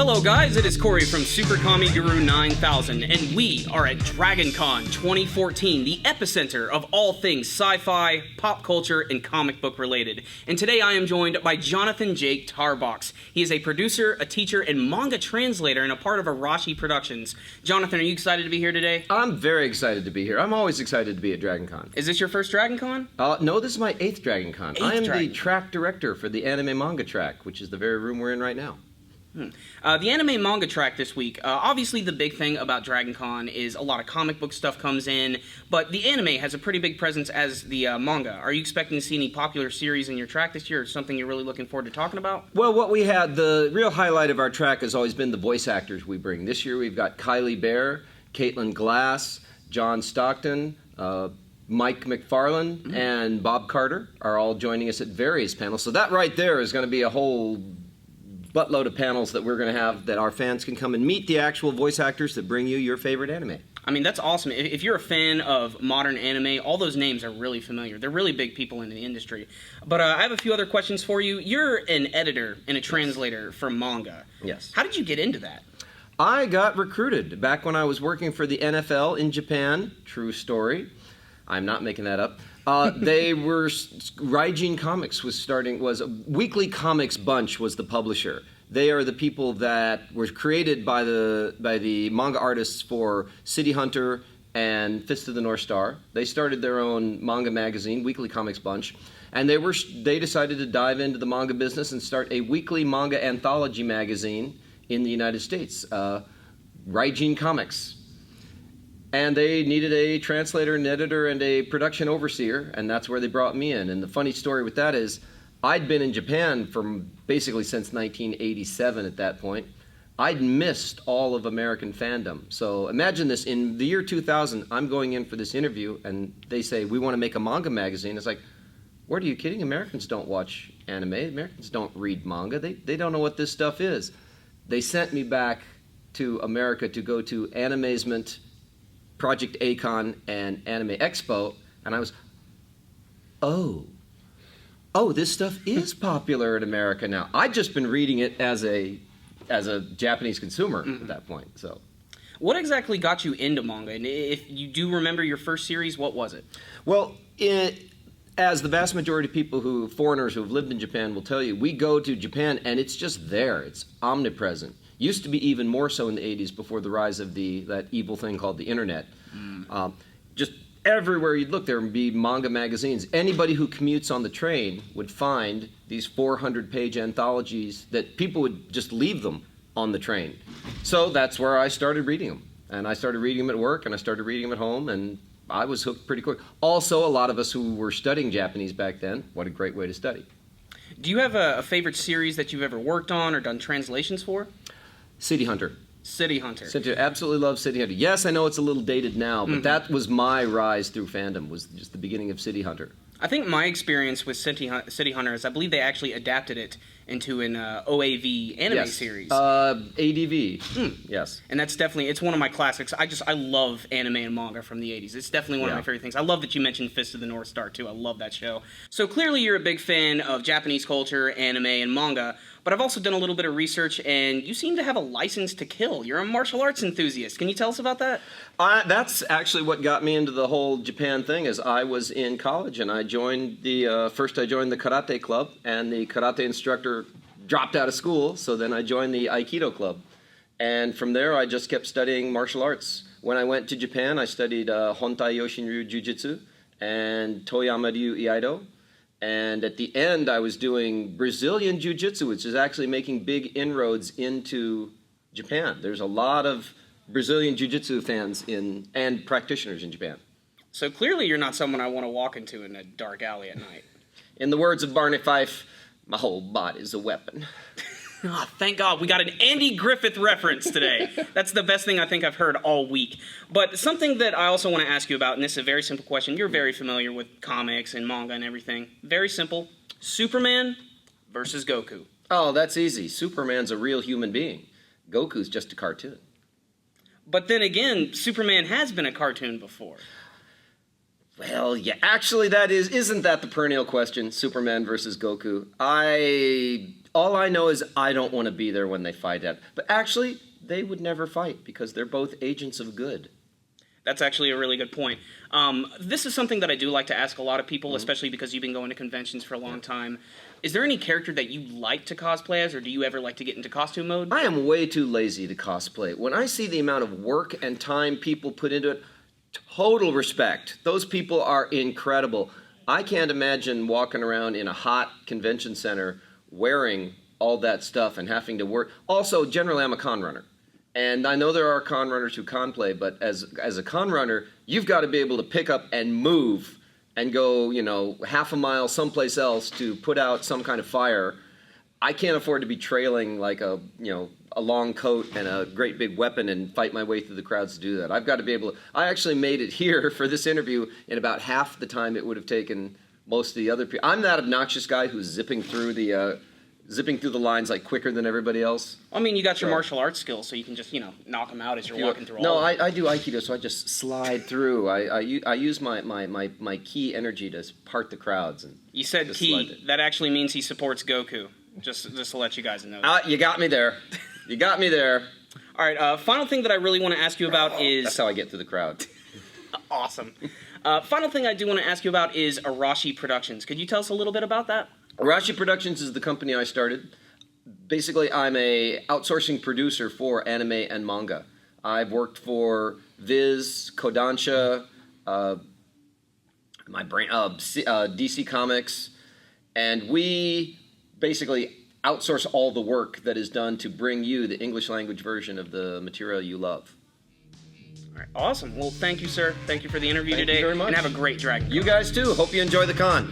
Hello guys, it is Corey from SuperKamiGuru9000, and we are at Dragon Con 2014, the epicenter of all things sci-fi, pop culture, and comic book related. And today I am joined by Johnathan Jake Tarbox. He is a producer, a teacher, and manga translator, and a part of Ratchet Productions. Johnathan, are you excited to be here today? I'm very excited to be here. I'm always excited to be at Dragon Con. Is this your first Dragon Con? No, this is my 8th Dragon Con. I am the track director for the Anime Manga track, which is the very room we're in right now. The Anime Manga track this week, obviously the big thing about Dragon Con is a lot of comic book stuff comes in, but the anime has a pretty big presence as the manga. Are you expecting to see any popular series in your track this year, or something you're really looking forward to talking about? Well, what we had, the real highlight of our track has always been the voice actors we bring. This year we've got Kylie Bear, Caitlin Glass, John Stockton, Mike McFarlane, and Bob Carter are all joining us at various panels. So that right there is going to be a whole buttload of panels that we're going to have that our fans can come and meet the actual voice actors that bring you your favorite anime. I mean, that's awesome. If you're a fan of modern anime, all those names are really familiar. They're really big people in the industry. But I have a few other questions for you. You're an editor and a translator for manga. Yes. How did you get into that? I got recruited back when I was working for the NFL in Japan. True story. I'm not making that up. They were Raijin Comics was a Weekly Comics Bunch was the publisher. They are the people that were created by the manga artists for City Hunter and Fist of the North Star. They started their own manga magazine, Weekly Comics Bunch, and they decided to dive into the manga business and start a weekly manga anthology magazine in the United States, Raijin Comics. And they needed a translator, an editor, and a production overseer, and that's where they brought me in. And the funny story with that is, I'd been in Japan from basically since 1987 at that point. I'd missed all of American fandom. So imagine this, in the year 2000, I'm going in for this interview, and they say, we want to make a manga magazine. It's like, what, are you kidding? Americans don't watch anime. Americans don't read manga. They don't know what this stuff is. They sent me back to America to go to Animazement, Project Acon, and Anime Expo, and I was, oh, this stuff is popular in America now. I'd just been reading it as a Japanese consumer at that point. So, what exactly got you into manga? And if you do remember your first series, what was it? Well, as the vast majority of people foreigners who have lived in Japan will tell you, we go to Japan and it's just there. It's omnipresent. Used to be even more so in the 80s before the rise of that evil thing called the internet. Just everywhere you'd look, there would be manga magazines. Anybody who commutes on the train would find these 400-page anthologies that people would just leave them on the train. So that's where I started reading them. And I started reading them at work, and I started reading them at home, and I was hooked pretty quick. Also, a lot of us who were studying Japanese back then, what a great way to study. Do you have a favorite series that you've ever worked on or done translations for? City Hunter. City Hunter. Absolutely love City Hunter. Yes, I know it's a little dated now, but that was my rise through fandom, was just the beginning of City Hunter. I think my experience with City Hunter is I believe they actually adapted it into an OAV anime series. ADV. Yes. And that's definitely, it's one of my classics. I love anime and manga from the 80s. It's definitely one of my favorite things. I love that you mentioned Fist of the North Star, too. I love that show. So clearly you're a big fan of Japanese culture, anime, and manga, but I've also done a little bit of research, and you seem to have a license to kill. You're a martial arts enthusiast. Can you tell us about that? That's actually what got me into the whole Japan thing. Is I was in college, and I joined first I joined the karate club, and the karate instructor dropped out of school, so then I joined the Aikido club. And from there, I just kept studying martial arts. When I went to Japan, I studied Hontai Yoshinryu Jiu-Jitsu and Toyama Ryu Iaido. And at the end, I was doing Brazilian Jiu-Jitsu, which is actually making big inroads into Japan. There's a lot of Brazilian Jiu-Jitsu fans and practitioners in Japan. So clearly you're not someone I want to walk into in a dark alley at night. In the words of Barney Fife, my whole body's a weapon. Oh, thank God we got an Andy Griffith reference today. That's the best thing I think I've heard all week. But something that I also want to ask you about, and this is a very simple question. You're very familiar with comics and manga and everything. Very simple. Superman versus Goku. Oh, that's easy. Superman's a real human being. Goku's just a cartoon. But then again, Superman has been a cartoon before. Well, yeah, actually isn't that the perennial question, Superman versus Goku? All I know is I don't want to be there when they fight it. But actually, they would never fight because they're both agents of good. That's actually a really good point. This is something that I do like to ask a lot of people, especially because you've been going to conventions for a long time. Is there any character that you like to cosplay as, or do you ever like to get into costume mode? I am way too lazy to cosplay. When I see the amount of work and time people put into it, total respect. Those people are incredible. I can't imagine walking around in a hot convention center wearing all that stuff and having to work. Also, generally, I'm a con runner. And I know there are con runners who con play, but as a con runner, you've got to be able to pick up and move and go, half a mile someplace else to put out some kind of fire. I can't afford to be trailing like a long coat and a great big weapon and fight my way through the crowds to do that. I've got to be able to. I actually made it here for this interview in about half the time it would have taken most of the other people. I'm that obnoxious guy who's zipping through the lines like quicker than everybody else. I mean, you got your martial arts skills, so you can just knock them out as you're walking through. No, I do Aikido, so I just slide through. I use my ki energy to part the crowds. And you said ki. That actually means he supports Goku. Just to let you guys know. You got me there. You got me there. All right. Final thing that I really want to ask you about is. That's how I get through the crowd. Awesome. Final thing I do want to ask you about is Ratchet Productions. Could you tell us a little bit about that? Ratchet Productions is the company I started. Basically, I'm a outsourcing producer for anime and manga. I've worked for Viz, Kodansha, DC Comics, and we basically outsource all the work that is done to bring you the English language version of the material you love. All right, awesome. Well, thank you, sir. Thank you for the interview today. Thank you very much. And have a great Dragon Con. You guys too. Hope you enjoy the con.